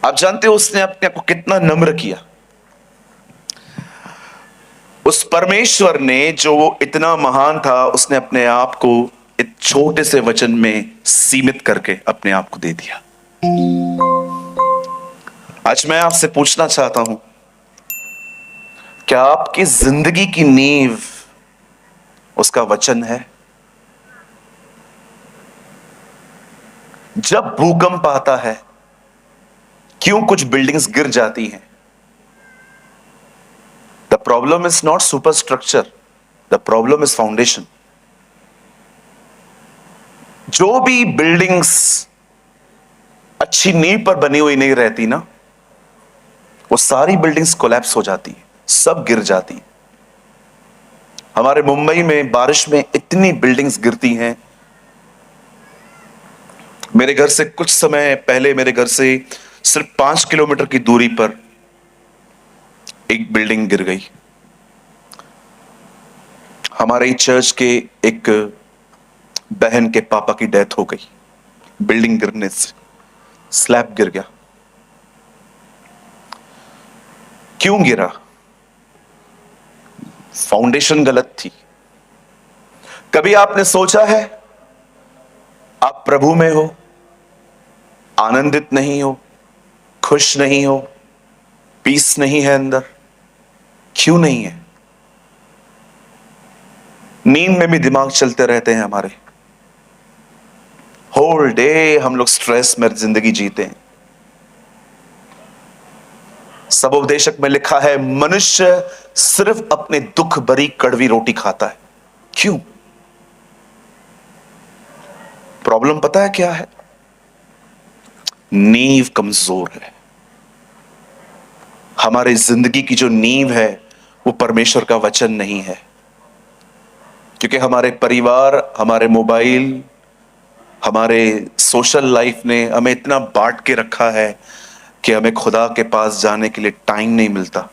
आप जानते हो उसने अपने आप को कितना नम्र किया। उस परमेश्वर ने जो वो इतना महान था, उसने अपने आप को एक छोटे से वचन में सीमित करके अपने आप को दे दिया। आज मैं आपसे पूछना चाहता हूं, क्या आपकी जिंदगी की नींव उसका वचन है? जब भूकंप आता है, क्यों कुछ बिल्डिंग्स गिर जाती हैं? The problem is not super structure, the problem is foundation. जो भी बिल्डिंग्स अच्छी नींव पर बनी हुई नहीं रहती ना, वो सारी बिल्डिंग्स कोलैप्स हो जाती है, सब गिर जाती है। हमारे मुंबई में बारिश में इतनी बिल्डिंग्स गिरती हैं। मेरे घर से कुछ समय पहले, मेरे घर से सिर्फ 5 किलोमीटर की दूरी पर एक बिल्डिंग गिर गई। हमारे चर्च के एक बहन के पापा की डेथ हो गई बिल्डिंग गिरने से। स्लैब गिर गया। क्यों गिरा? फाउंडेशन गलत थी। कभी आपने सोचा है, आप प्रभु में हो, आनंदित नहीं हो, खुश नहीं हो, पीस नहीं है अंदर? क्यों नहीं है? नींद में भी दिमाग चलते रहते हैं हमारे। होल डे हम लोग स्ट्रेस में जिंदगी जीते हैं। सबोपदेशक में लिखा है, मनुष्य सिर्फ अपने दुख भरी कड़वी रोटी खाता है। क्यों? प्रॉब्लम पता है क्या है? नींव कमजोर है। हमारी जिंदगी की जो नींव है वो परमेश्वर का वचन नहीं है। क्योंकि हमारे परिवार, हमारे मोबाइल, हमारे सोशल लाइफ ने हमें इतना बांट के रखा है कि हमें खुदा के पास जाने के लिए टाइम नहीं मिलता।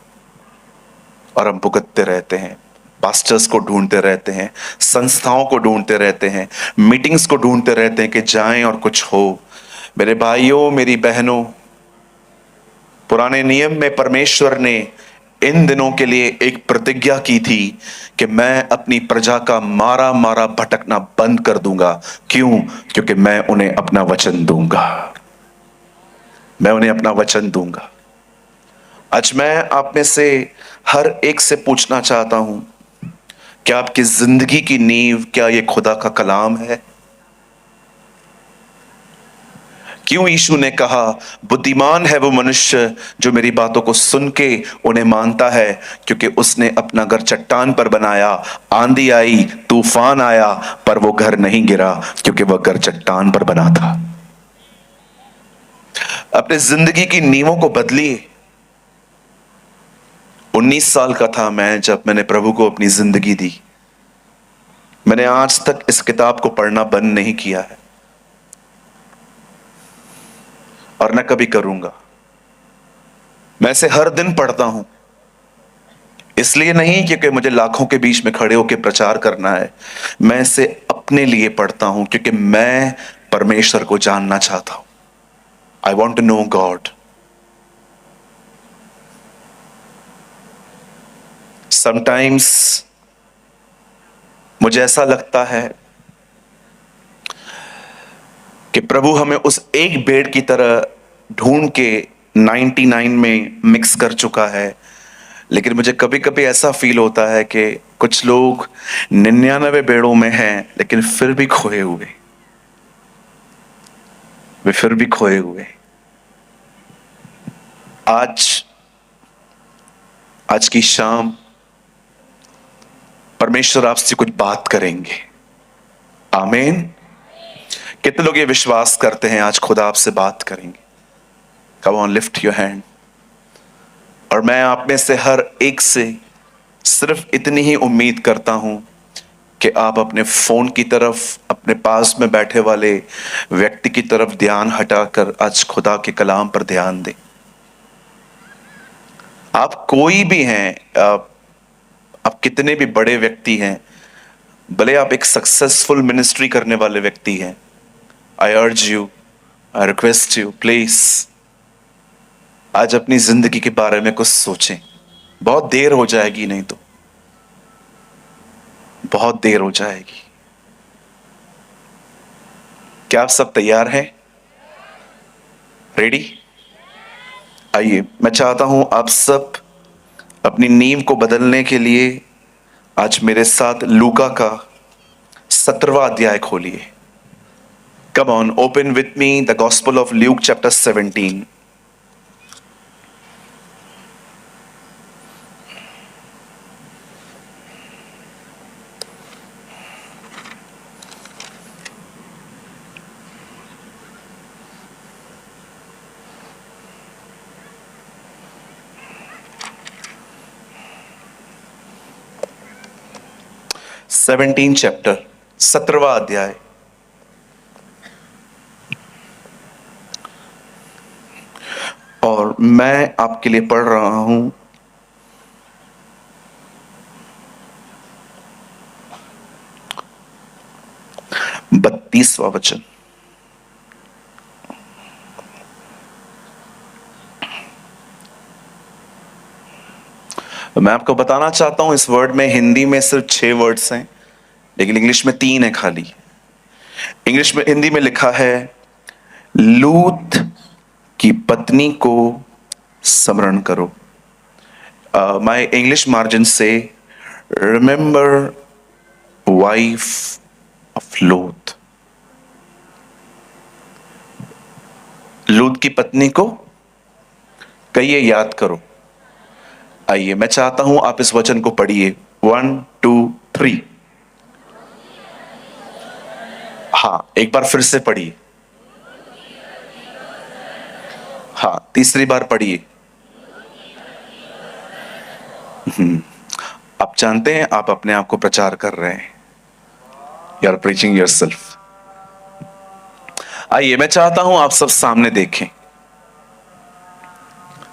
और हम भुगतते रहते हैं, पास्टर्स को ढूंढते रहते हैं, संस्थाओं को ढूंढते रहते हैं, मीटिंग्स को ढूंढते रहते हैं कि जाएं और कुछ हो। मेरे भाइयों, मेरी बहनों, पुराने नियम में परमेश्वर ने इन दिनों के लिए एक प्रतिज्ञा की थी कि मैं अपनी प्रजा का मारा मारा भटकना बंद कर दूंगा। क्यों? क्योंकि मैं उन्हें अपना वचन दूंगा। मैं उन्हें अपना वचन दूंगा। आज मैं आप में से हर एक से पूछना चाहता हूं, क्या आपकी जिंदगी की नींव, क्या ये खुदा का कलाम है? क्यों यीशु ने कहा, बुद्धिमान है वो मनुष्य जो मेरी बातों को सुन के उन्हें मानता है? क्योंकि उसने अपना घर चट्टान पर बनाया, आंधी आई, तूफान आया, पर वो घर नहीं गिरा, क्योंकि वह घर चट्टान पर बना था। अपने जिंदगी की नींवों को बदलिए। 19 साल का था मैं जब मैंने प्रभु को अपनी जिंदगी दी। मैंने आज तक इस किताब को पढ़ना बंद नहीं किया है और न कभी करूंगा। मैं इसे हर दिन पढ़ता हूं, इसलिए नहीं क्योंकि मुझे लाखों के बीच में खड़े होकर प्रचार करना है। मैं इसे अपने लिए पढ़ता हूं क्योंकि मैं परमेश्वर को जानना चाहता हूं। I want to know God. Sometimes मुझे ऐसा लगता है कि प्रभु हमें उस एक भेड़ की तरह ढूंढ के 99 में मिक्स कर चुका है। लेकिन मुझे कभी कभी ऐसा फील होता है कि कुछ लोग 99 भेड़ों में हैं, लेकिन फिर भी खोए हुए। वे फिर भी खोए हुए। आज की शाम परमेश्वर आपसे कुछ बात करेंगे। आमीन। कितने लोग ये विश्वास करते हैं आज खुदा आपसे बात करेंगे? Come on, lift your hand. और मैं आप में से हर एक से सिर्फ इतनी ही उम्मीद करता हूं कि आप अपने फोन की तरफ, अपने पास में बैठे वाले व्यक्ति की तरफ ध्यान हटाकर आज खुदा के कलाम पर ध्यान दें। आप कोई भी हैं, आप कितने भी बड़े व्यक्ति हैं, भले आप एक सक्सेसफुल मिनिस्ट्री करने वाले व्यक्ति हैं, I urge you, I request you, please आज अपनी जिंदगी के बारे में कुछ सोचें। बहुत देर हो जाएगी, नहीं तो बहुत देर हो जाएगी। क्या आप सब तैयार हैं? रेडी? आइए, मैं चाहता हूं आप सब अपनी नींव को बदलने के लिए आज मेरे साथ लूका का 17वां अध्याय खोलिए। Come on, open with me the gospel of Luke chapter 17। Seventeen chapter, 17वां अध्याय। और मैं आपके लिए पढ़ रहा हूं 32वां वचन। मैं आपको बताना चाहता हूं, इस वर्ड में हिंदी में सिर्फ 6 वर्ड्स हैं, लेकिन इंग्लिश में 3 है खाली। इंग्लिश में, हिंदी में लिखा है, लूत की पत्नी को स्मरण करो। माय इंग्लिश मार्जिन से, रिमेंबर वाइफ ऑफ लूत। लूत की पत्नी को कहिए, याद करो। आइए, मैं चाहता हूं आप इस वचन को पढ़िए। 1 2 3। हाँ, एक बार फिर से पढ़िए। हाँ, तीसरी बार पढ़िए। आप जानते हैं, आप अपने आप को प्रचार कर रहे हैं। You are preaching yourself. आइए, मैं चाहता हूं आप सब सामने देखें।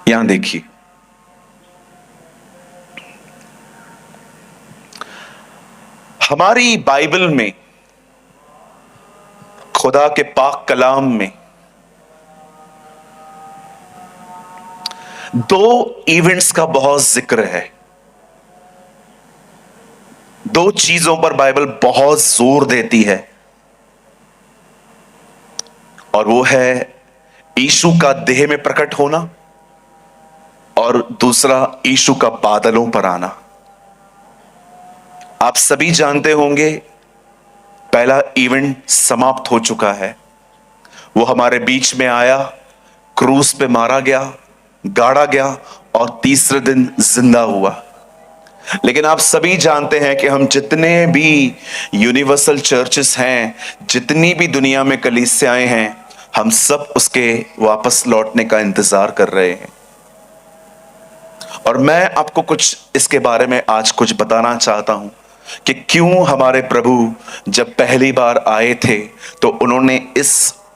यहां देखिए, हमारी बाइबल में, खुदा के पाक कलाम में 2 इवेंट्स का बहुत जिक्र है। 2 चीजों पर बाइबल बहुत जोर देती है, और वो है यीशु का देह में प्रकट होना, और दूसरा यीशु का बादलों पर आना। आप सभी जानते होंगे, पहला इवेंट समाप्त हो चुका है। वो हमारे बीच में आया, क्रूस पे मारा गया, गाड़ा गया, और तीसरे दिन जिंदा हुआ। लेकिन आप सभी जानते हैं कि हम जितने भी यूनिवर्सल चर्चेस हैं, जितनी भी दुनिया में कलीसियाएं हैं, हम सब उसके वापस लौटने का इंतजार कर रहे हैं। और मैं आपको कुछ इसके बारे में आज कुछ बताना चाहता हूं कि क्यों हमारे प्रभु जब पहली बार आए थे तो उन्होंने इस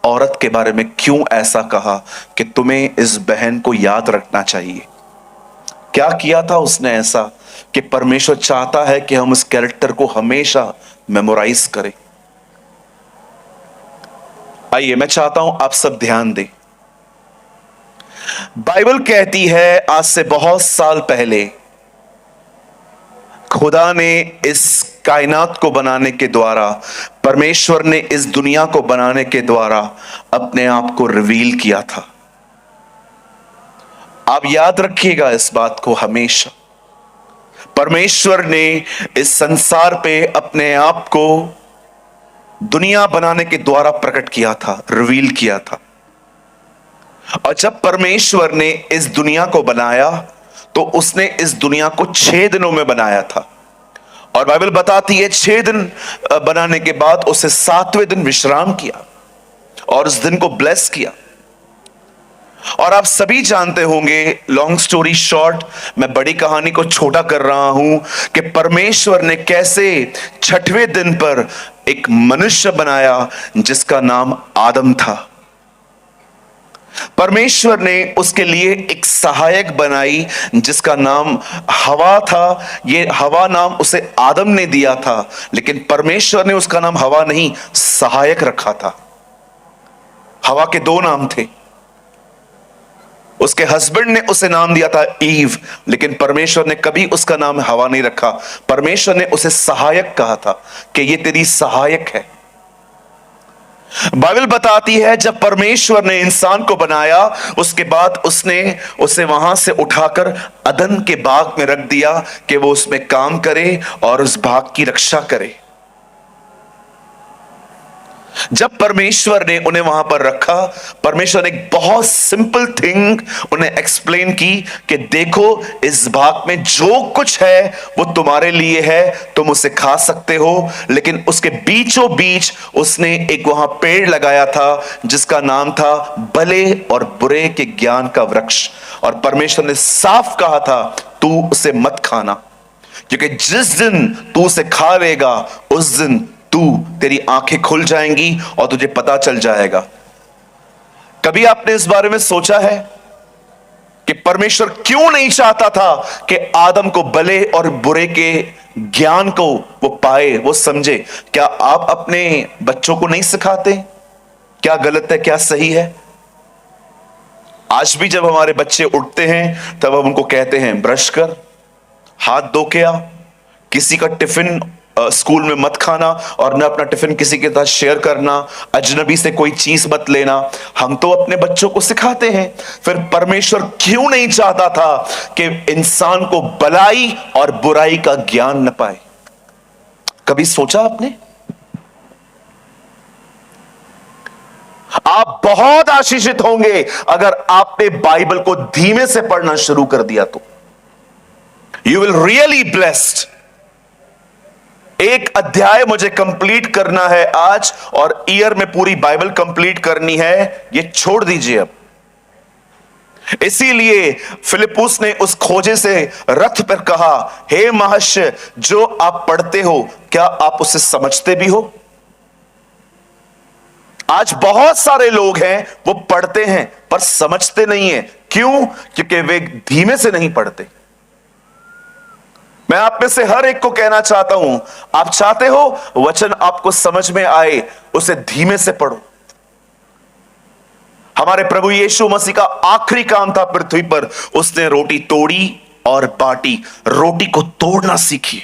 औरत के बारे में क्यों ऐसा कहा कि तुम्हें इस बहन को याद रखना चाहिए। क्या किया था उसने ऐसा कि परमेश्वर चाहता है कि हम उस कैरेक्टर को हमेशा मेमोराइज करें। आइए, मैं चाहता हूं आप सब ध्यान दें। बाइबल कहती है, आज से बहुत साल पहले खुदा ने इस कायनात को बनाने के द्वारा, परमेश्वर ने इस दुनिया को बनाने के द्वारा अपने आप को रिवील किया था। आप याद रखिएगा इस बात को हमेशा। परमेश्वर ने इस संसार पे अपने आप को दुनिया बनाने के द्वारा प्रकट किया था, रिवील किया था। और जब परमेश्वर ने इस दुनिया को बनाया तो उसने इस दुनिया को 6 दिनों में बनाया था। और बाइबल बताती है 6 दिन बनाने के बाद उसे 7वें दिन विश्राम किया और उस दिन को ब्लेस किया। और आप सभी जानते होंगे, लॉन्ग स्टोरी शॉर्ट, मैं बड़ी कहानी को छोटा कर रहा हूं, कि परमेश्वर ने कैसे 6वें दिन पर एक मनुष्य बनाया जिसका नाम आदम था। परमेश्वर ने उसके लिए एक सहायक बनाई जिसका नाम हवा था। ये हवा नाम उसे आदम ने दिया था, लेकिन परमेश्वर ने उसका नाम हवा नहीं, सहायक रखा था। हवा के 2 नाम थे। उसके हस्बैंड ने उसे नाम दिया था ईव, लेकिन परमेश्वर ने कभी उसका नाम हवा नहीं रखा। परमेश्वर ने उसे सहायक कहा था कि ये तेरी सहायक है। बाइबल बताती है जब परमेश्वर ने इंसान को बनाया, उसके बाद उसने उसे वहां से उठाकर अदन के बाग में रख दिया कि वो उसमें काम करे और उस बाग की रक्षा करे। जब परमेश्वर ने उन्हें वहां पर रखा, परमेश्वर ने एक बहुत सिंपल थिंग उन्हें एक्सप्लेन की कि देखो, इस बाग में जो कुछ है वो तुम्हारे लिए है, तुम उसे खा सकते हो, लेकिन उसके बीचों बीच उसने एक वहां पेड़ लगाया था जिसका नाम था भले और बुरे के ज्ञान का वृक्ष। और परमेश्वर ने साफ कहा था तू उसे मत खाना, क्योंकि जिस दिन तू उसे खा लेगा उस दिन तेरी आंखें खुल जाएंगी और तुझे पता चल जाएगा। कभी आपने इस बारे में सोचा है कि परमेश्वर क्यों नहीं चाहता था कि आदम को भले और बुरे के ज्ञान को वो पाए, वो समझे? क्या आप अपने बच्चों को नहीं सिखाते क्या गलत है क्या सही है? आज भी जब हमारे बच्चे उठते हैं तब हम उनको कहते हैं ब्रश कर, हाथ धो के आ, किसी का टिफिन स्कूल में मत खाना और न अपना टिफिन किसी के साथ शेयर करना, अजनबी से कोई चीज मत लेना। हम तो अपने बच्चों को सिखाते हैं। फिर परमेश्वर क्यों नहीं चाहता था कि इंसान को भलाई और बुराई का ज्ञान न पाए? कभी सोचा आपने? आप बहुत आशीषित होंगे अगर आपने बाइबल को धीमे से पढ़ना शुरू कर दिया तो। You will really blessed. एक अध्याय मुझे कंप्लीट करना है आज, और ईयर में पूरी बाइबल कंप्लीट करनी है, ये छोड़ दीजिए अब। इसीलिए फिलिप्पुस ने उस खोजे से रथ पर कहा, हे महाशय, जो आप पढ़ते हो क्या आप उसे समझते भी हो? आज बहुत सारे लोग हैं वो पढ़ते हैं पर समझते नहीं है। क्यों? क्योंकि वे धीमे से नहीं पढ़ते। मैं आप में से हर एक को कहना चाहता हूं, आप चाहते हो वचन आपको समझ में आए, उसे धीमे से पढ़ो। हमारे प्रभु यीशु मसीह का आखिरी काम था पृथ्वी पर, उसने रोटी तोड़ी और बांटी। रोटी को तोड़ना सीखिए।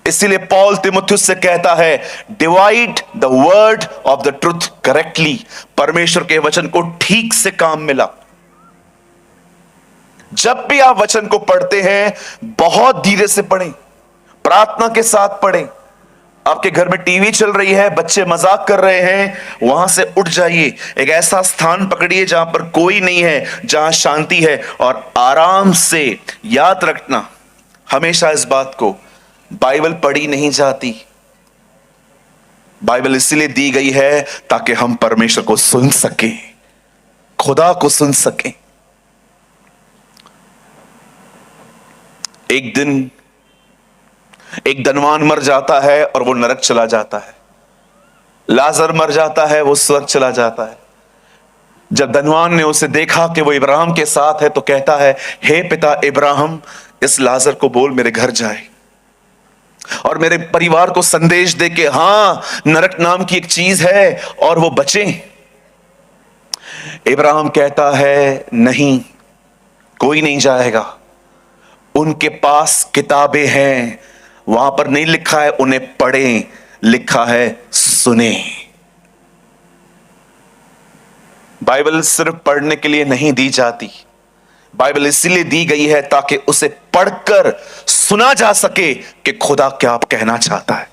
इसीलिए पॉल तिमुथियुस से कहता है, divide the word of the truth correctly. परमेश्वर के वचन को ठीक से काम मिला। जब भी आप वचन को पढ़ते हैं बहुत धीरे से पढ़ें, प्रार्थना के साथ पढ़ें। आपके घर में टीवी चल रही है, बच्चे मजाक कर रहे हैं, वहां से उठ जाइए, एक ऐसा स्थान पकड़िए जहां पर कोई नहीं है, जहां शांति है, और आराम से। याद रखना हमेशा इस बात को, बाइबल पढ़ी नहीं जाती। बाइबल इसलिए दी गई है ताकि हम परमेश्वर को सुन सकें, खुदा को सुन सकें। एक दिन एक धनवान मर जाता है और वो नरक चला जाता है। लाजर मर जाता है, वो स्वर्ग चला जाता है। जब धनवान ने उसे देखा कि वो इब्राहिम के साथ है तो कहता है, हे पिता इब्राहिम, इस लाजर को बोल मेरे घर जाए और मेरे परिवार को संदेश दे के हां, नरक नाम की एक चीज है और वो बचे। इब्राहिम कहता है, नहीं, कोई नहीं जाएगा। उनके पास किताबें हैं, वहां पर नहीं लिखा है उन्हें पढ़ें, लिखा है सुने। बाइबल सिर्फ पढ़ने के लिए नहीं दी जाती। बाइबल इसलिए दी गई है ताकि उसे पढ़कर सुना जा सके कि खुदा क्या आप कहना चाहता है।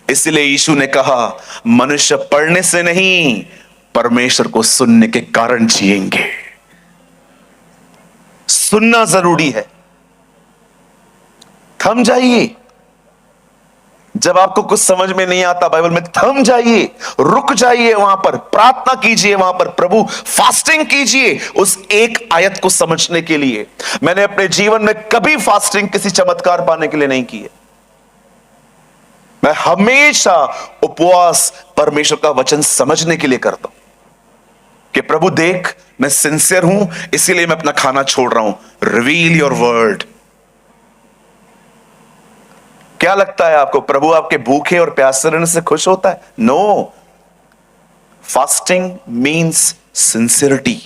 इसलिए यीशु ने कहा, मनुष्य पढ़ने से नहीं, परमेश्वर को सुनने के कारण जिएंगे। सुनना जरूरी है। थम जाइए। जब आपको कुछ समझ में नहीं आता बाइबल में, थम जाइए, रुक जाइए, वहां पर प्रार्थना कीजिए, वहां पर प्रभु फास्टिंग कीजिए उस एक आयत को समझने के लिए। मैंने अपने जीवन में कभी फास्टिंग किसी चमत्कार पाने के लिए नहीं की है। मैं हमेशा उपवास परमेश्वर का वचन समझने के लिए करता हूं कि प्रभु देख, मैं सिंसियर हूं, इसीलिए मैं अपना खाना छोड़ रहा हूं। Reveal your word. क्या लगता है आपको प्रभु आपके भूखे और प्यासे रहने से खुश होता है? नो। Fasting means sincerity.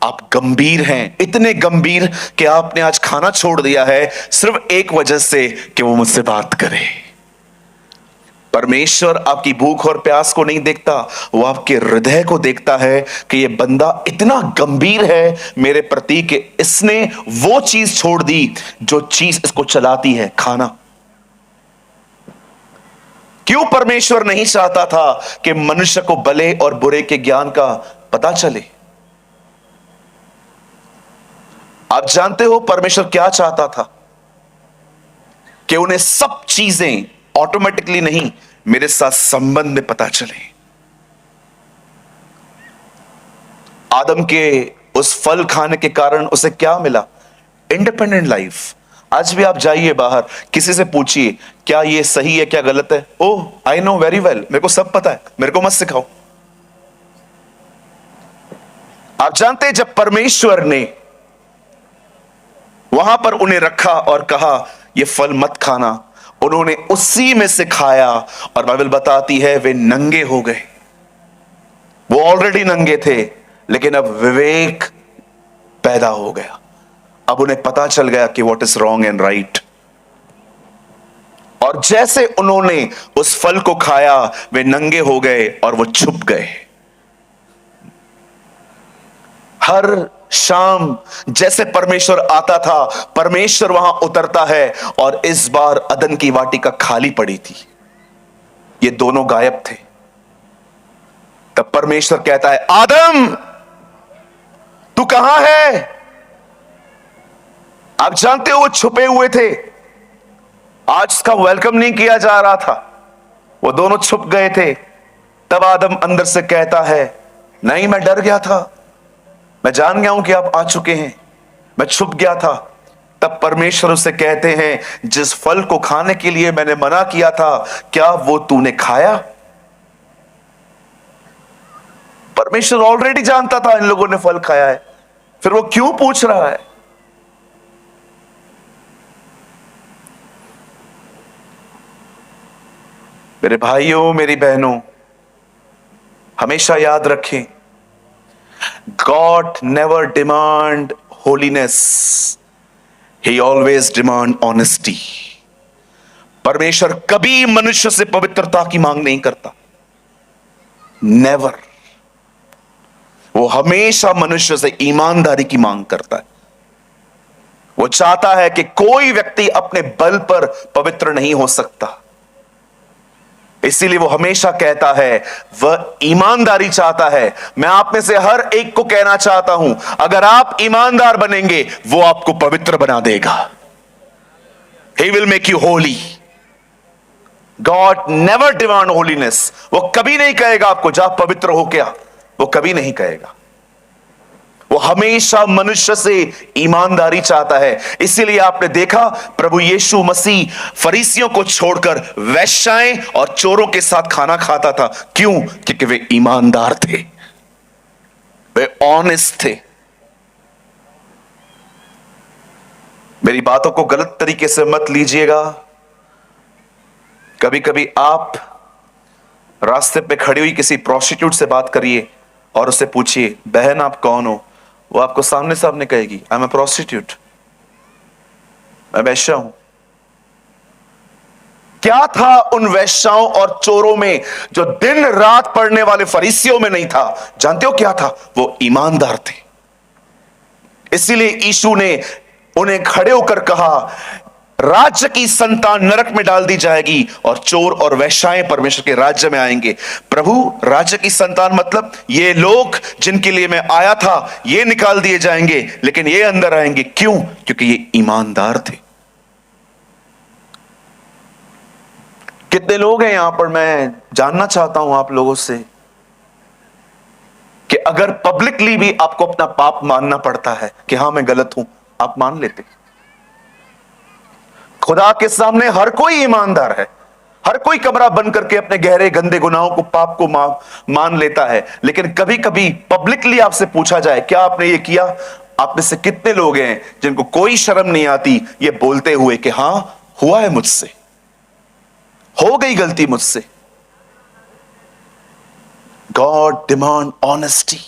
आप गंभीर हैं, इतने गंभीर कि आपने आज खाना छोड़ दिया है सिर्फ एक वजह से कि वो मुझसे बात करे। परमेश्वर आपकी भूख और प्यास को नहीं देखता, वो आपके हृदय को देखता है कि ये बंदा इतना गंभीर है मेरे प्रति कि इसने वो चीज छोड़ दी जो चीज इसको चलाती है, खाना। क्यों परमेश्वर नहीं चाहता था कि मनुष्य को भले और बुरे के ज्ञान का पता चले? आप जानते हो परमेश्वर क्या चाहता था? कि उन्हें सब चीजें ऑटोमेटिकली नहीं, मेरे साथ संबंध में पता चले। आदम के उस फल खाने के कारण उसे क्या मिला? Independent life. आज भी आप जाइए बाहर, किसी से पूछिए क्या ये सही है क्या गलत है, ओह आई नो वेरी वेल, मेरे को सब पता है, मेरे को मत सिखाओ। आप जानते हैं जब परमेश्वर ने वहां पर उन्हें रखा और कहा ये फल मत खाना, उन्होंने उसी में से खाया और बाइबल बताती है वे नंगे हो गए। वो ऑलरेडी नंगे थे लेकिन अब विवेक पैदा हो गया। अब उन्हें पता चल गया कि what is wrong and right. और जैसे उन्होंने उस फल को खाया वे नंगे हो गए और वो छुप गए। हर शाम जैसे परमेश्वर आता था, परमेश्वर वहां उतरता है और इस बार अदन की वाटिका खाली पड़ी थी, ये दोनों गायब थे। तब परमेश्वर कहता है आदम तू कहां है? आप जानते हो वो छुपे हुए थे, आज उसका वेलकम नहीं किया जा रहा था, वो दोनों छुप गए थे। तब आदम अंदर से कहता है नहीं मैं डर गया था, मैं जान गया हूं कि आप आ चुके हैं, मैं छुप गया था। तब परमेश्वर उसे कहते हैं जिस फल को खाने के लिए मैंने मना किया था क्या वो तूने खाया? परमेश्वर ऑलरेडी जानता था इन लोगों ने फल खाया है, फिर वो क्यों पूछ रहा है? मेरे भाइयों मेरी बहनों, हमेशा याद रखें, God never demand holiness, He always demand honesty. परमेश्वर कभी मनुष्य से पवित्रता की मांग नहीं करता, नेवर। वो हमेशा मनुष्य से ईमानदारी की मांग करता है। वो चाहता है कि कोई व्यक्ति अपने बल पर पवित्र नहीं हो सकता, इसीलिए वो हमेशा कहता है, वह ईमानदारी चाहता है। मैं आप में से हर एक को कहना चाहता हूं, अगर आप ईमानदार बनेंगे वो आपको पवित्र बना देगा। He will make you holy. God never demand holiness. वो कभी नहीं कहेगा आपको जा पवित्र हो क्या, वो कभी नहीं कहेगा। वो हमेशा मनुष्य से ईमानदारी चाहता है। इसीलिए आपने देखा प्रभु यीशु मसीह फरीसियों को छोड़कर वेश्याएं और चोरों के साथ खाना खाता था। क्यों? क्योंकि वे ईमानदार थे, वे ऑनेस्ट थे। मेरी बातों को गलत तरीके से मत लीजिएगा। कभी कभी आप रास्ते पे खड़ी हुई किसी प्रोस्टिट्यूट से बात करिए और उससे पूछिए बहन आप कौन हो, वो आपको सामने सामने कहेगी आई एम अ प्रोस्टिट्यूट, मैं वैश्या हूं। क्या था उन वैश्याओं और चोरों में जो दिन रात पढ़ने वाले फरीसियों में नहीं था? जानते हो क्या था? वो ईमानदार थे। इसीलिए यीशु ने उन्हें खड़े होकर कहा राज्य की संतान नरक में डाल दी जाएगी और चोर और वैश्याएं परमेश्वर के राज्य में आएंगे। प्रभु राज्य की संतान मतलब ये लोग जिनके लिए मैं आया था ये निकाल दिए जाएंगे, लेकिन ये अंदर आएंगे। क्यों? क्योंकि ये ईमानदार थे। कितने लोग हैं यहां पर, मैं जानना चाहता हूं आप लोगों से कि अगर पब्लिकली भी आपको अपना पाप मानना पड़ता है कि हां मैं गलत हूं, आप मान लेते? खुदा के सामने हर कोई ईमानदार है, हर कोई कमरा बंद करके अपने गहरे गंदे गुनाहों को पाप को मान लेता है। लेकिन कभी कभी पब्लिकली आपसे पूछा जाए क्या आपने ये किया, आप में से कितने लोग हैं जिनको कोई शर्म नहीं आती ये बोलते हुए कि हां हुआ है मुझसे, हो गई गलती मुझसे। God demand honesty.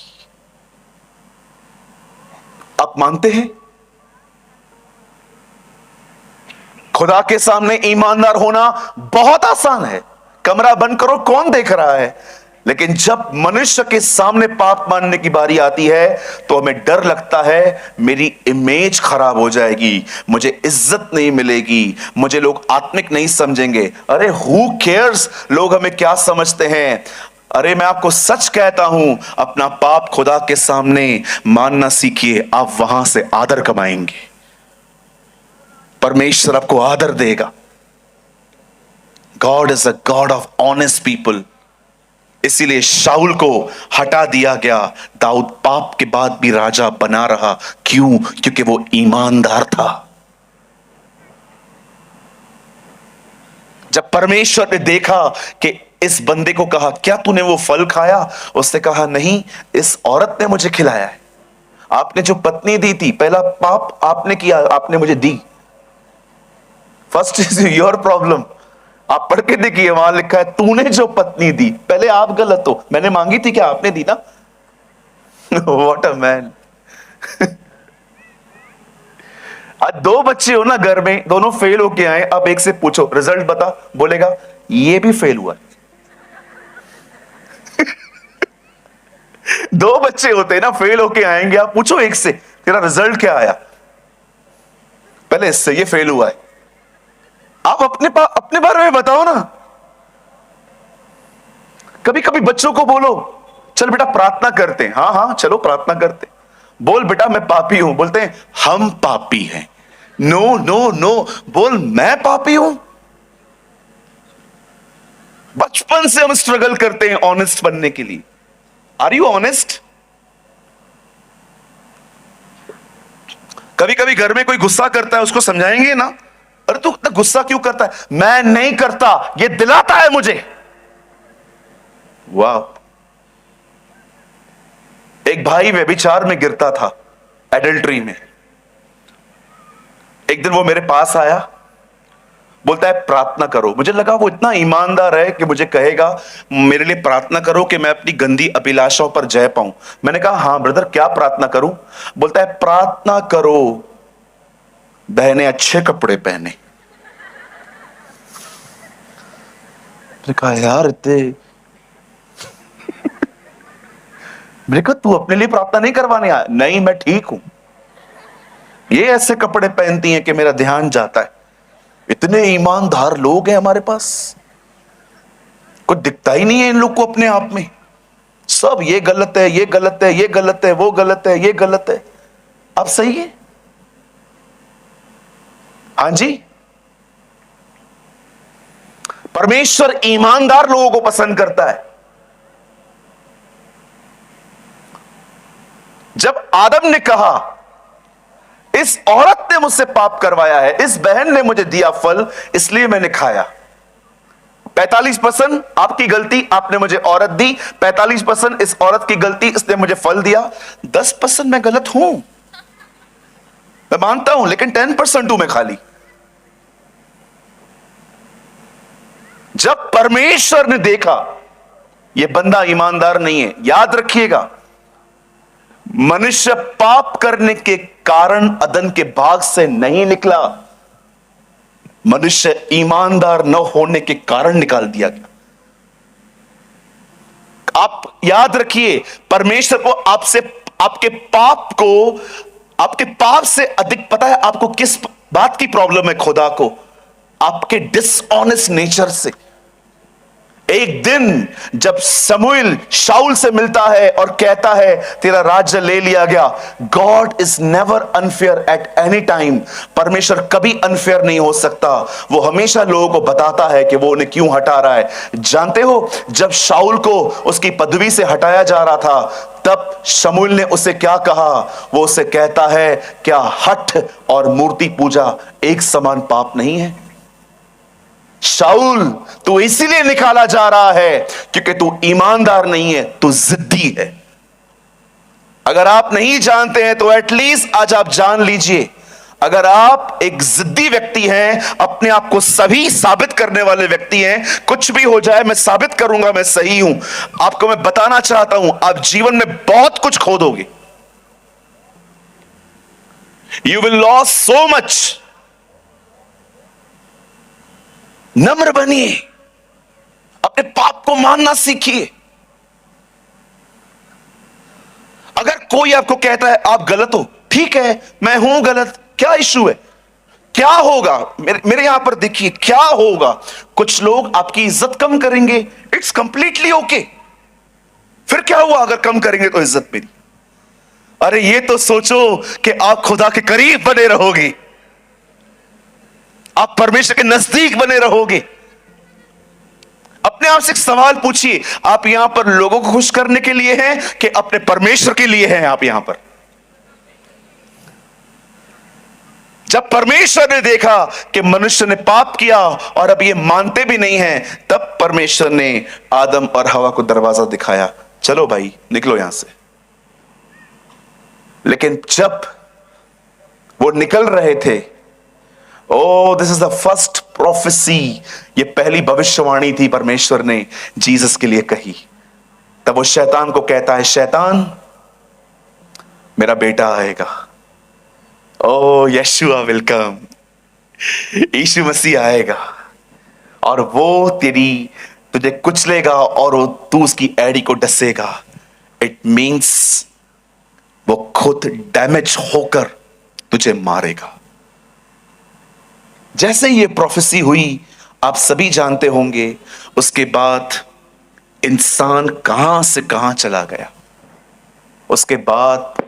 आप मानते हैं खुदा के सामने ईमानदार होना बहुत आसान है। कमरा बंद करो, कौन देख रहा है? लेकिन जब मनुष्य के सामने पाप मानने की बारी आती है तो हमें डर लगता है मेरी इमेज खराब हो जाएगी, मुझे इज्जत नहीं मिलेगी, मुझे लोग आत्मिक नहीं समझेंगे। अरे हु केयर्स, लोग हमें क्या समझते हैं। अरे मैं आपको सच कहता हूं, अपना पाप खुदा के सामने मानना सीखिए, आप वहां से आदर कमाएंगे, परमेश्वर आपको आदर देगा। God is a God of honest people. इसीलिए शाऊल को हटा दिया गया, दाऊद पाप के बाद भी राजा बना रहा। क्यों? क्योंकि वो ईमानदार था। जब परमेश्वर ने देखा कि इस बंदे को कहा, क्या तूने वो फल खाया? उसने कहा, नहीं, इस औरत ने मुझे खिलाया है। आपने जो पत्नी दी थी, पहला पाप आपने किया, आपने मुझे दी। First is your problem. आप पढ़ के देखिए, वहां लिखा है तूने जो पत्नी दी, पहले आप गलत हो। मैंने मांगी थी क्या? आपने दी ना। What a man. आज दो बच्चे हो ना घर में, दोनों फेल होके आए, अब एक से पूछो रिजल्ट बता, बोलेगा ये भी फेल हुआ। दो बच्चे होते हैं ना, फेल होके आएंगे, आप पूछो एक से तेरा रिजल्ट क्या आया, पहले इससे ये फेल हुआ है। आप अपने बारे में बताओ ना। कभी कभी बच्चों को बोलो, चल बेटा प्रार्थना करते हैं। हाँ हाँ चलो प्रार्थना करते। बोल बेटा मैं पापी हूं। बोलते हैं हम पापी हैं। नो नो नो, बोल मैं पापी हूं। बचपन से हम स्ट्रगल करते हैं ऑनेस्ट बनने के लिए। Are you honest? कभी कभी घर में कोई गुस्सा करता है, उसको समझाएंगे ना, अरे तू इतना गुस्सा क्यों करता है? मैं नहीं करता, ये दिलाता है मुझे। वाह। एक भाई व्यभिचार में गिरता था, एडल्ट्री में। एक दिन वो मेरे पास आया, बोलता है प्रार्थना करो। मुझे लगा वो इतना ईमानदार है कि मुझे कहेगा मेरे लिए प्रार्थना करो कि मैं अपनी गंदी अभिलाषाओं पर जय पाऊं। मैंने कहा हाँ ब्रदर, क्या प्रार्थना करूं? बोलता है प्रार्थना करो बहनें अच्छे कपड़े पहने। मैंने कहा यार इतने मैंने कहा तू अपने लिए प्रार्थना नहीं करवाने आया? नहीं मैं ठीक हूं, ये ऐसे कपड़े पहनती हैं कि मेरा ध्यान जाता है। इतने ईमानदार लोग हैं हमारे पास, कुछ दिखता ही नहीं है इन लोग को अपने आप में। सब ये गलत है, ये गलत है, ये गलत है, वो गलत है, ये गलत है। अब सही है? हां जी। परमेश्वर ईमानदार लोगों को पसंद करता है। जब आदम ने कहा इस औरत ने मुझसे पाप करवाया है, इस बहन ने मुझे दिया फल इसलिए मैंने खाया। 45% आपकी गलती, आपने मुझे औरत दी। 45% इस औरत की गलती, इसने मुझे फल दिया। 10% मैं गलत हूं, मैं मानता हूं, लेकिन 10% हूं मैं खाली। जब परमेश्वर ने देखा यह बंदा ईमानदार नहीं है, याद रखिएगा मनुष्य पाप करने के कारण अदन के बाग से नहीं निकला, मनुष्य ईमानदार न होने के कारण निकाल दिया गया। आप याद रखिए, परमेश्वर को आपसे, आपके पाप से अधिक पता है आपको किस बात की प्रॉब्लम है। खुदा को आपके डिसऑनेस्ट नेचर से। एक दिन जब शमूएल शाऊल से मिलता है और कहता है तेरा राज्य ले लिया गया, God is never unfair at any time. परमेश्वर कभी अनफेयर नहीं हो सकता। वो हमेशा लोगों को बताता है कि वो उन्हें क्यों हटा रहा है। जानते हो, जब शाऊल को उसकी पदवी से हटाया जा रहा था, तब शमूएल ने उसे क्या कहा? वो उसे कहता है क्या हठ और मूर्ति पूजा एक समान पाप नहीं है? शाऊल, तू इसीलिए निकाला जा रहा है क्योंकि तू ईमानदार नहीं है, तू जिद्दी है। अगर आप नहीं जानते हैं तो एटलीस्ट आज आप जान लीजिए, अगर आप एक जिद्दी व्यक्ति हैं, अपने आप को सही साबित करने वाले व्यक्ति हैं, कुछ भी हो जाए मैं साबित करूंगा मैं सही हूं, आपको मैं बताना चाहता हूं आप जीवन में बहुत कुछ खो दोगे। You will loss so much. नम्र बनिए, अपने पाप को मानना सीखिए। अगर कोई आपको कहता है आप गलत हो, ठीक है मैं हूं गलत, क्या इश्यू है, क्या होगा मेरे यहां पर देखिए क्या होगा, कुछ लोग आपकी इज्जत कम करेंगे, इट्स कंप्लीटली ओके। फिर क्या हुआ अगर कम करेंगे तो इज्जत मेरी? अरे ये तो सोचो कि आप खुदा के करीब बने रहोगे, आप परमेश्वर के नजदीक बने रहोगे। अपने आप से एक सवाल पूछिए, आप यहां पर लोगों को खुश करने के लिए हैं कि अपने परमेश्वर के लिए हैं? आप यहां पर जब परमेश्वर ने देखा कि मनुष्य ने पाप किया और अब ये मानते भी नहीं हैं, तब परमेश्वर ने आदम और हवा को दरवाजा दिखाया, चलो भाई निकलो यहां से। लेकिन जब वो निकल रहे थे, oh this is the first prophecy, ये पहली भविष्यवाणी थी परमेश्वर ने जीसस के लिए कही। तब वो शैतान को कहता है, शैतान मेरा बेटा आएगा, ओ यशुआ वेलकम, यीशु मसीह आएगा और वो तुझे कुचलेगा और तू उसकी एड़ी को डसेगा। इट मींस वो खुद डैमेज होकर तुझे मारेगा। जैसे ये प्रोफेसी हुई, आप सभी जानते होंगे, उसके बाद इंसान कहां से कहां चला गया। उसके बाद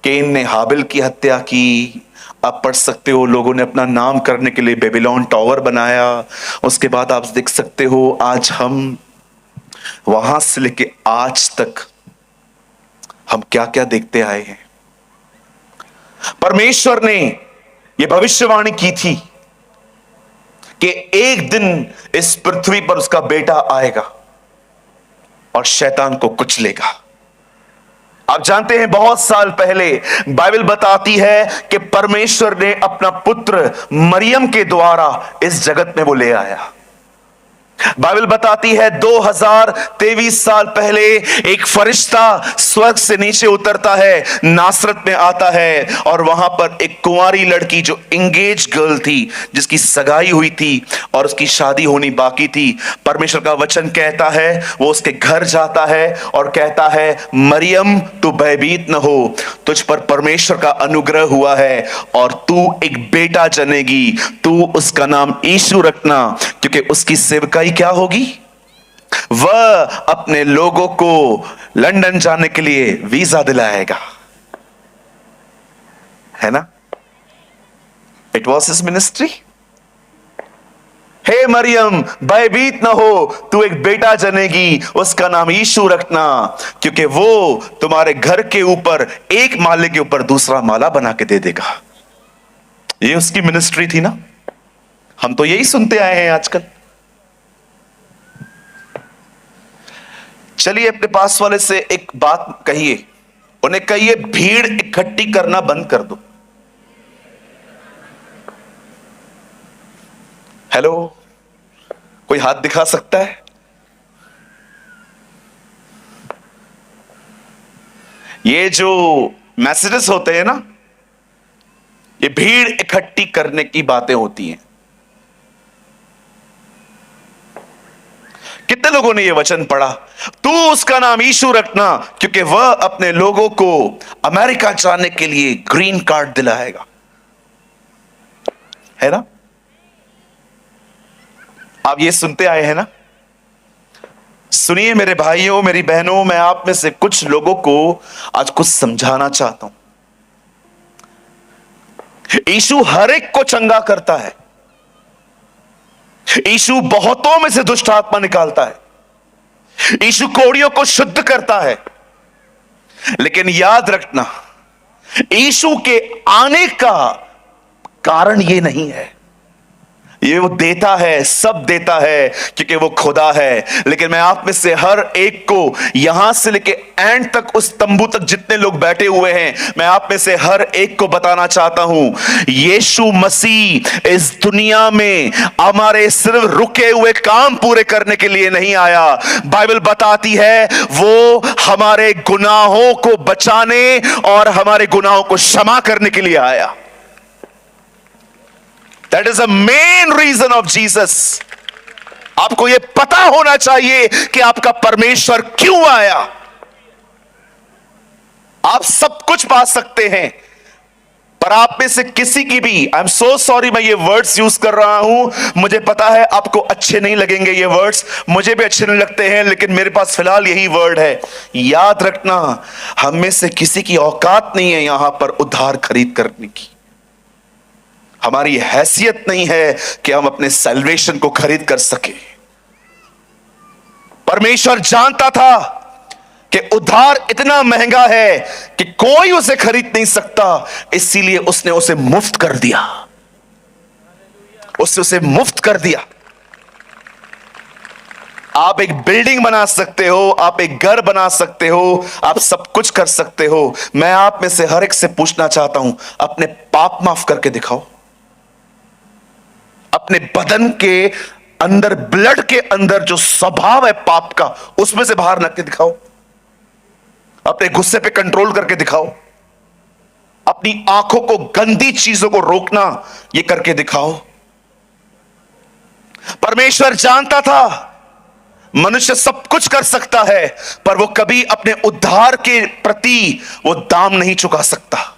केन ने हाबिल की हत्या की। आप पढ़ सकते हो लोगों ने अपना नाम करने के लिए बेबीलोन टावर बनाया। उसके बाद आप देख सकते हो आज हम वहां से लेके आज तक हम क्या क्या देखते आए हैं। परमेश्वर ने यह भविष्यवाणी की थी कि एक दिन इस पृथ्वी पर उसका बेटा आएगा और शैतान को कुचलेगा। आप जानते हैं बहुत साल पहले बाइबल बताती है कि परमेश्वर ने अपना पुत्र मरियम के द्वारा इस जगत में वो ले आया। बाइबल बताती है 2023 साल पहले एक फरिश्ता स्वर्ग से नीचे उतरता है, नासरत में आता है और वहां पर एक कुंवारी लड़की जो इंगेज गर्ल थी, जिसकी सगाई हुई थी और उसकी शादी होनी बाकी थी, परमेश्वर का वचन कहता है वो उसके घर जाता है और कहता है मरियम तू भयभीत न हो, तुझ पर परमेश्वर का अनुग्रह हुआ है और तू एक बेटा जनेगी, तू उसका नाम यीशु रखना, क्योंकि उसकी सेवकाई क्या होगी, वह अपने लोगों को लंदन जाने के लिए वीजा दिलाएगा। है ना? It was his ministry. हे मरियम भयभीत ना हो, तू एक बेटा जनेगी, उसका नाम यीशु रखना, क्योंकि वो तुम्हारे घर के ऊपर एक माले के ऊपर दूसरा माला बना के दे देगा। ये उसकी मिनिस्ट्री थी ना। हम तो यही सुनते आए हैं आजकल। चलिए अपने पास वाले से एक बात कहिए, उन्हें कहिए भीड़ इकट्ठी करना बंद कर दो। हेलो, कोई हाथ दिखा सकता है? ये जो मैसेजेस होते हैं ना, ये भीड़ इकट्ठी करने की बातें होती हैं। कितने लोगों ने यह वचन पढ़ा, तू उसका नाम यीशु रखना क्योंकि वह अपने लोगों को अमेरिका जाने के लिए ग्रीन कार्ड दिलाएगा। है ना? आप ये सुनते आए हैं ना? सुनिए मेरे भाइयों मेरी बहनों, मैं आप में से कुछ लोगों को आज कुछ समझाना चाहता हूं। यीशु हर एक को चंगा करता है। यीशु बहुतों में से दुष्ट आत्मा निकालता है। यीशु कोढ़ियों को शुद्ध करता है। लेकिन याद रखना, यीशु के आने का कारण यह नहीं है, ये वो देता है, सब देता है क्योंकि वो खुदा है। लेकिन मैं आप में से हर एक को, यहां से लेके एंड तक, उस तंबू तक जितने लोग बैठे हुए हैं, मैं आप में से हर एक को बताना चाहता हूं, यीशु मसीह इस दुनिया में हमारे सिर्फ रुके हुए काम पूरे करने के लिए नहीं आया। बाइबल बताती है वो हमारे गुनाहों को बचाने और हमारे गुनाहों को क्षमा करने के लिए आया। That is the main reason of Jesus. आपको यह पता होना चाहिए कि आपका परमेश्वर क्यों आया। आप सब कुछ पा सकते हैं, पर आप में से किसी की भी, आई एम सो सॉरी मैं ये वर्ड्स यूज कर रहा हूं, मुझे पता है आपको अच्छे नहीं लगेंगे ये वर्ड्स, मुझे भी अच्छे नहीं लगते हैं, लेकिन मेरे पास फिलहाल यही वर्ड है। याद रखना, हम में से किसी की औकात नहीं है यहां पर उद्धार खरीद करने की। हमारी हैसियत नहीं है कि हम अपने सैल्वेशन को खरीद कर सके। परमेश्वर जानता था कि उद्धार इतना महंगा है कि कोई उसे खरीद नहीं सकता, इसीलिए उसने उसे मुफ्त कर दिया। उसने उसे मुफ्त कर दिया। आप एक बिल्डिंग बना सकते हो, आप एक घर बना सकते हो, आप सब कुछ कर सकते हो। मैं आप में से हर एक से पूछना चाहता हूं, अपने पाप माफ करके दिखाओ। अपने बदन के अंदर, ब्लड के अंदर जो स्वभाव है पाप का, उसमें से बाहर निकल के दिखाओ। अपने गुस्से पे कंट्रोल करके दिखाओ। अपनी आंखों को गंदी चीजों को रोकना, ये करके दिखाओ। परमेश्वर जानता था मनुष्य सब कुछ कर सकता है, पर वो कभी अपने उद्धार के प्रति वो दाम नहीं चुका सकता।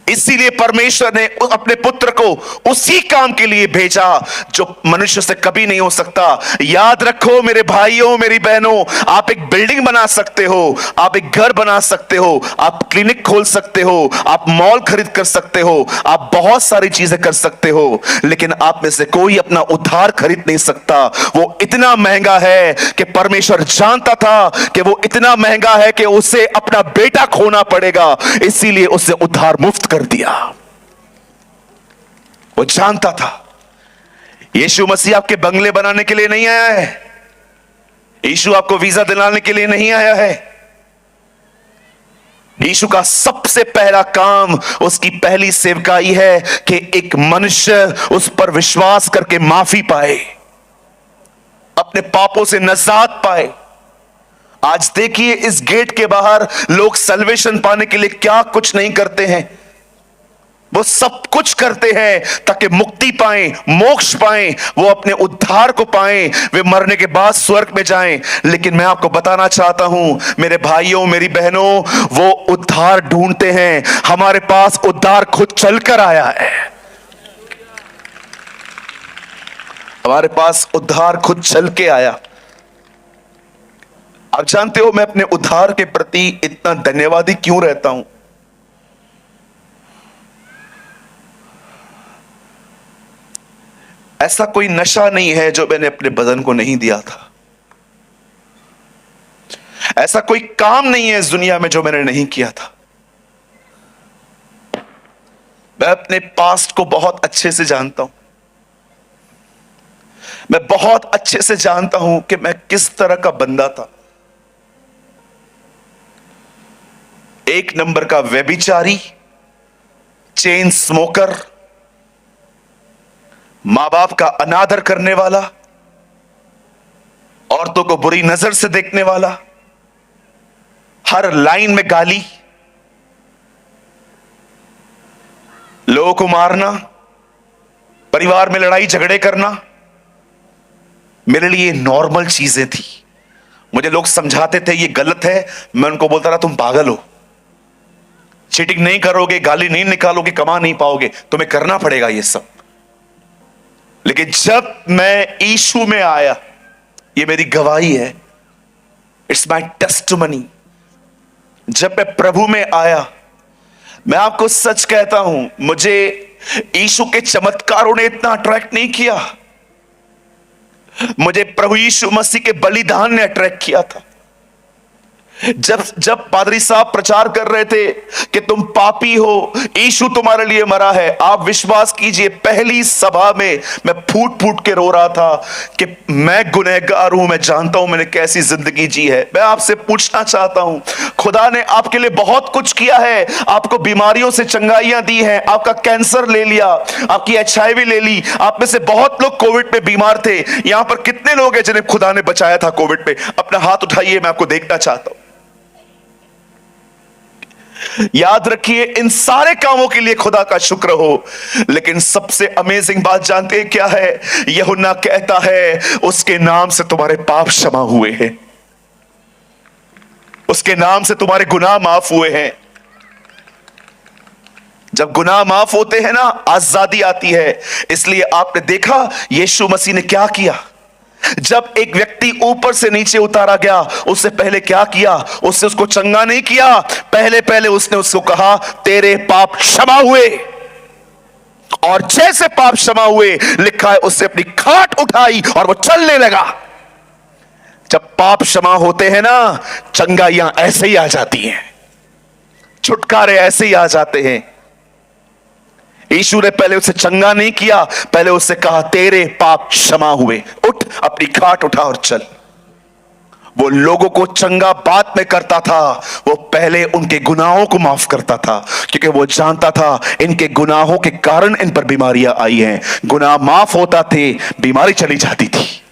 इसीलिए परमेश्वर ने अपने पुत्र को उसी काम के लिए भेजा जो मनुष्य से कभी नहीं हो सकता। याद रखो मेरे भाइयों, मेरी बहनों, आप एक बिल्डिंग बना सकते हो, आप एक घर बना सकते हो, आप क्लिनिक खोल सकते हो, आप मॉल खरीद कर सकते हो, आप बहुत सारी चीजें कर सकते हो, लेकिन आप में से कोई अपना उद्धार खरीद नहीं सकता। वो इतना महंगा है कि परमेश्वर जानता था कि वो इतना महंगा है कि उसे अपना बेटा खोना पड़ेगा, इसीलिए उसे उद्धार मुफ्त कर दिया। वो जानता था यीशु मसीह आपके बंगले बनाने के लिए नहीं आया है। यीशु आपको वीजा दिलाने के लिए नहीं आया है। यीशु का सबसे पहला काम, उसकी पहली सेवकाई है कि एक मनुष्य उस पर विश्वास करके माफी पाए, अपने पापों से नजात पाए। आज देखिए इस गेट के बाहर लोग सल्वेशन पाने के लिए क्या कुछ नहीं करते हैं। वो सब कुछ करते हैं ताकि मुक्ति पाएं, मोक्ष पाएं, वो अपने उद्धार को पाएं, वे मरने के बाद स्वर्ग में जाएं। लेकिन मैं आपको बताना चाहता हूं मेरे भाइयों, मेरी बहनों, वो उद्धार ढूंढते हैं। हमारे पास उद्धार खुद चलकर आया है। हमारे पास उद्धार खुद चल के आया। आप जानते हो मैं अपने उद्धार के प्रति इतना धन्यवादी क्यों रहता हूं? ऐसा कोई नशा नहीं है जो मैंने अपने बदन को नहीं दिया था। ऐसा कोई काम नहीं है इस दुनिया में जो मैंने नहीं किया था। मैं अपने पास्ट को बहुत अच्छे से जानता हूं। मैं बहुत अच्छे से जानता हूं कि मैं किस तरह का बंदा था। एक नंबर का व्यभिचारी, चेन स्मोकर, मां बाप का अनादर करने वाला, औरतों को बुरी नजर से देखने वाला, हर लाइन में गाली, लोगों को मारना, परिवार में लड़ाई झगड़े करना, मेरे लिए नॉर्मल चीजें थी। मुझे लोग समझाते थे ये गलत है, मैं उनको बोलता रहा तुम पागल हो, चीटिंग नहीं करोगे, गाली नहीं निकालोगे, कमा नहीं पाओगे, तुम्हें करना पड़ेगा ये सब। लेकिन जब मैं यीशु में आया, ये मेरी गवाही है, इट्स माई टेस्टिमनी, जब मैं प्रभु में आया, मैं आपको सच कहता हूं, मुझे यीशु के चमत्कारों ने इतना अट्रैक्ट नहीं किया, मुझे प्रभु यीशु मसीह के बलिदान ने अट्रैक्ट किया था। जब जब पादरी साहब प्रचार कर रहे थे कि तुम पापी हो, यीशु तुम्हारे लिए मरा है, आप विश्वास कीजिए पहली सभा में मैं फूट फूट के रो रहा था कि मैं गुनहगार हूं, मैं जानता हूं मैंने कैसी जिंदगी जी है। मैं आपसे पूछना चाहता हूं, खुदा ने आपके लिए बहुत कुछ किया है, आपको बीमारियों से चंगाइयां दी हैं, आपका कैंसर ले लिया, आपकी HIV ले ली, आप में से बहुत लोग कोविड में बीमार थे। यहां पर कितने लोग हैं जिन्हें खुदा ने बचाया था कोविड में? अपना हाथ उठाइए, मैं आपको देखना चाहता हूं। याद रखिए, इन सारे कामों के लिए खुदा का शुक्र हो। लेकिन सबसे अमेजिंग बात जानते हैं क्या है? यूहन्ना कहता है उसके नाम से तुम्हारे पाप क्षमा हुए हैं, उसके नाम से तुम्हारे गुनाह माफ हुए हैं। जब गुनाह माफ होते हैं ना, आजादी आती है। इसलिए आपने देखा यीशु मसीह ने क्या किया। जब एक व्यक्ति ऊपर से नीचे उतारा गया, उससे पहले क्या किया? उससे उसको चंगा नहीं किया, पहले पहले उसने उसको कहा तेरे पाप क्षमा हुए। और जैसे पाप क्षमा हुए, लिखा है उससे अपनी खाट उठाई और वो चलने लगा। जब पाप क्षमा होते हैं ना, चंगाइयां ऐसे ही आ जाती हैं, छुटकारे ऐसे ही आ जाते हैं। यीशु ने पहले उसे चंगा नहीं किया, पहले उससे कहा तेरे पाप क्षमा हुए, उठ अपनी खाट उठा और चल। वो लोगों को चंगा बाद में करता था, वो पहले उनके गुनाहों को माफ करता था, क्योंकि वो जानता था इनके गुनाहों के कारण इन पर बीमारियां आई हैं। गुनाह माफ होता थे, बीमारी चली जाती थी।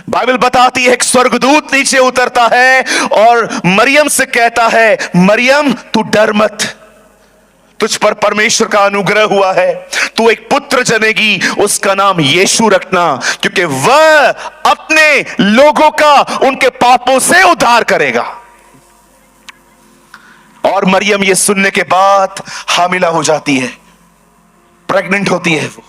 बाइबल बताती है एक स्वर्गदूत नीचे उतरता है और मरियम से कहता है, मरियम तू डर मत, तुझ पर परमेश्वर का अनुग्रह हुआ है, तू एक पुत्र जनेगी, उसका नाम यीशु रखना, क्योंकि वह अपने लोगों का उनके पापों से उद्धार करेगा। और मरियम ये सुनने के बाद हामिला हो जाती है, प्रेग्नेंट होती है वो।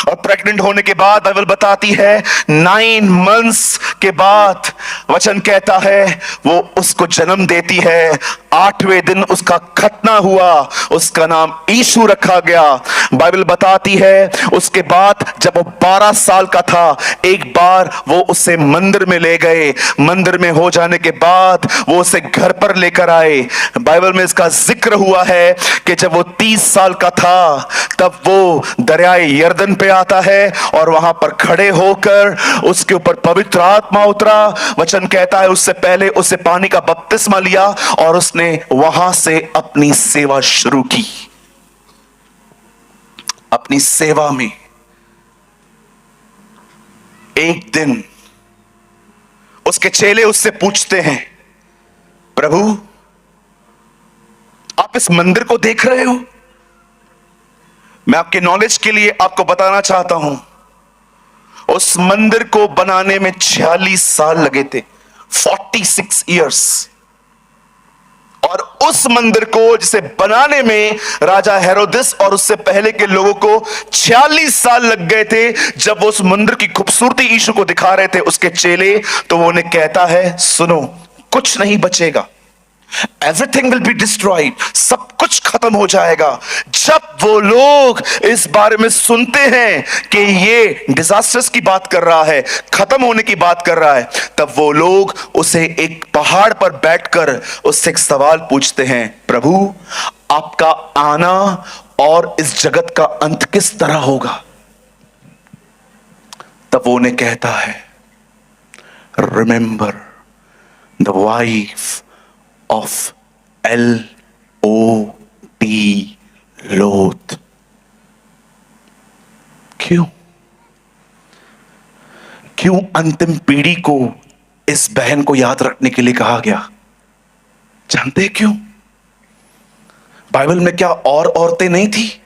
और प्रेग्नेंट होने के बाद बाइबल बताती है 9 मंथ्स के बाद वचन कहता है वो उसको जन्म देती है। 8वें दिन उसका खतना हुआ, उसका नाम यीशु रखा गया। बाइबल बताती है उसके बाद जब वो 12 साल का था, एक बार वो उसे मंदिर में ले गए। मंदिर में हो जाने के बाद वो उसे घर पर लेकर आए। बाइबल में इसका जिक्र हुआ है कि जब वो 30 साल का था, तब वो दरियाए यरदन पे आता है और वहां पर खड़े होकर उसके ऊपर पवित्र आत्मा उतरा। वचन कहता है उससे पहले उससे पानी का बपतिस्मा लिया और उसने वहां से अपनी सेवा शुरू की। अपनी सेवा में एक दिन उसके चेले उससे पूछते हैं, प्रभु आप इस मंदिर को देख रहे हो? मैं आपके नॉलेज के लिए आपको बताना चाहता हूं, उस मंदिर को बनाने में 46 साल लगे थे, 46 इयर्स। और उस मंदिर को जिसे बनाने में राजा हेरोदिस और उससे पहले के लोगों को 46 साल लग गए थे। जब वो उस मंदिर की खूबसूरती यीशु को दिखा रहे थे उसके चेले, तो वो उन्हें कहता है सुनो, कुछ नहीं बचेगा, एवरीथिंग विल बी डिस्ट्रॉयड, सब कुछ खत्म हो जाएगा। जब वो लोग इस बारे में सुनते हैं कि ये डिजास्टर्स की बात कर रहा है, खत्म होने की बात कर रहा है, तब वो लोग उसे एक पहाड़ पर बैठकर उससे एक सवाल पूछते हैं, प्रभु आपका आना और इस जगत का अंत किस तरह होगा? तब वो उन्हें कहता है, remember the wife of L-O-T, लोथ। क्यों अंतिम पीढ़ी को इस बहन को याद रखने के लिए कहा गया? जानते हैं क्यों? बाइबल में क्या और औरतें नहीं थी?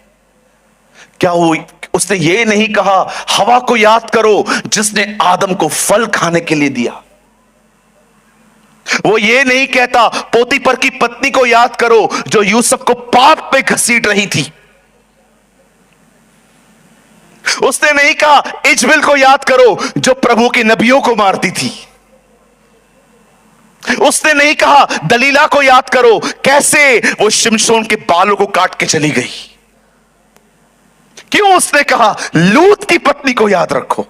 क्या वो उसने ये नहीं कहा हवा को याद करो जिसने आदम को फल खाने के लिए दिया? वो ये नहीं कहता पोतीपर की पत्नी को याद करो जो यूसुफ को पाप पे घसीट रही थी? उसने नहीं कहा इजबिल को याद करो जो प्रभु के नबियों को मारती थी? उसने नहीं कहा दलीला को याद करो कैसे वो शिमशोन के बालों को काट के चली गई? क्यों उसने कहा लूत की पत्नी को याद रखो?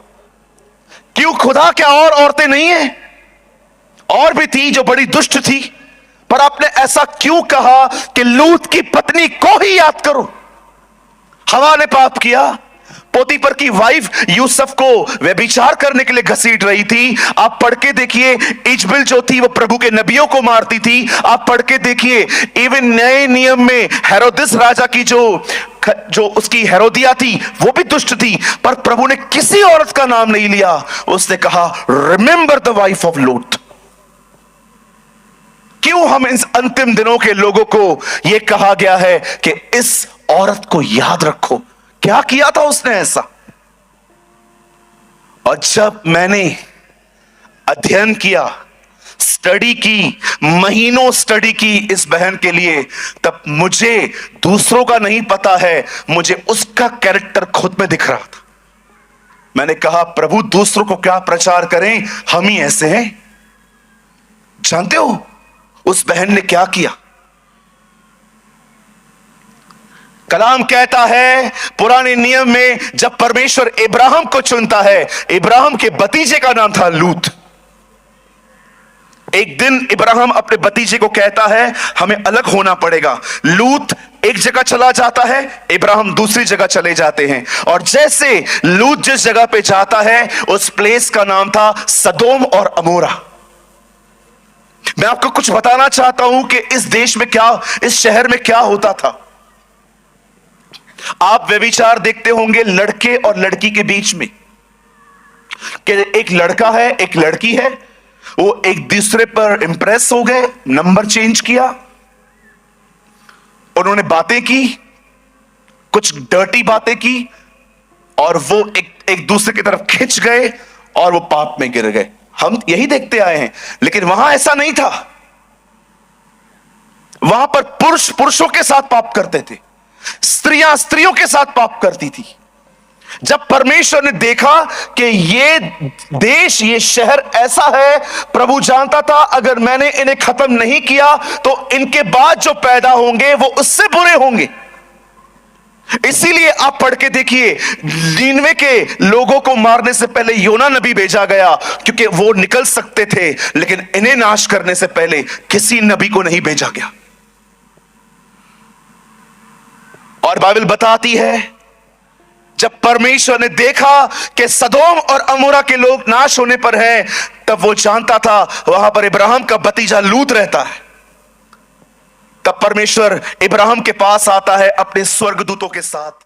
क्यों? खुदा क्या और औरतें नहीं है? और भी थी जो बड़ी दुष्ट थी, पर आपने ऐसा क्यों कहा कि लूत की पत्नी को ही याद करो? हवा ने पाप किया, पोतीफर की वाइफ यूसुफ को व्यभिचार करने के लिए घसीट रही थी। आप पढ़ के देखिए, इजबेल जो थी वो प्रभु के नबियों को मारती थी। आप पढ़ के देखिए, इवन नए नियम में हेरोदिस राजा की जो उसकी हेरोदिया थी वो भी दुष्ट थी, पर प्रभु ने किसी औरत का नाम नहीं लिया। उसने कहा रिमेंबर द वाइफ ऑफ लूत। क्यों हम इन अंतिम दिनों के लोगों को यह कहा गया है कि इस औरत को याद रखो? क्या किया था उसने ऐसा? और जब मैंने अध्ययन किया, स्टडी की, महीनों स्टडी की इस बहन के लिए, तब मुझे दूसरों का नहीं पता है, मुझे उसका कैरेक्टर खुद में दिख रहा था। मैंने कहा प्रभु दूसरों को क्या प्रचार करें, हम ही ऐसे हैं। जानते हो उस बहन ने क्या किया? कलाम कहता है पुराने नियम में जब परमेश्वर इब्राहिम को चुनता है, इब्राहिम के भतीजे का नाम था लूत। एक दिन इब्राहिम अपने भतीजे को कहता है हमें अलग होना पड़ेगा। लूत एक जगह चला जाता है, इब्राहिम दूसरी जगह चले जाते हैं। और जैसे लूत जिस जगह पे जाता है उस प्लेस का नाम था सदोम और अमोरा। मैं आपको कुछ बताना चाहता हूं कि इस देश में क्या, इस शहर में क्या होता था। आप व्यभिचार देखते होंगे लड़के और लड़की के बीच में, कि एक लड़का है एक लड़की है, वो एक दूसरे पर इंप्रेस हो गए, नंबर चेंज किया, उन्होंने बातें की, कुछ डर्टी बातें की, और वो एक दूसरे की तरफ खिंच गए और वो पाप में गिर गए। हम यही देखते आए हैं, लेकिन वहां ऐसा नहीं था। वहां पर पुरुष पुरुषों के साथ पाप करते थे, स्त्रियां स्त्रियों के साथ पाप करती थी। जब परमेश्वर ने देखा कि ये देश, ये शहर ऐसा है, प्रभु जानता था अगर मैंने इन्हें खत्म नहीं किया तो इनके बाद जो पैदा होंगे वो उससे बुरे होंगे। इसीलिए आप पढ़ के देखिए, नीनवे के लोगों को मारने से पहले योना नबी भेजा गया, क्योंकि वो निकल सकते थे, लेकिन इन्हें नाश करने से पहले किसी नबी को नहीं भेजा गया। और बाइबल बताती है जब परमेश्वर ने देखा कि सदोम और अमोरा के लोग नाश होने पर हैं, तब वो जानता था वहां पर इब्राहिम का भतीजा लूत रहता है। तब परमेश्वर इब्राहिम के पास आता है अपने स्वर्गदूतों के साथ।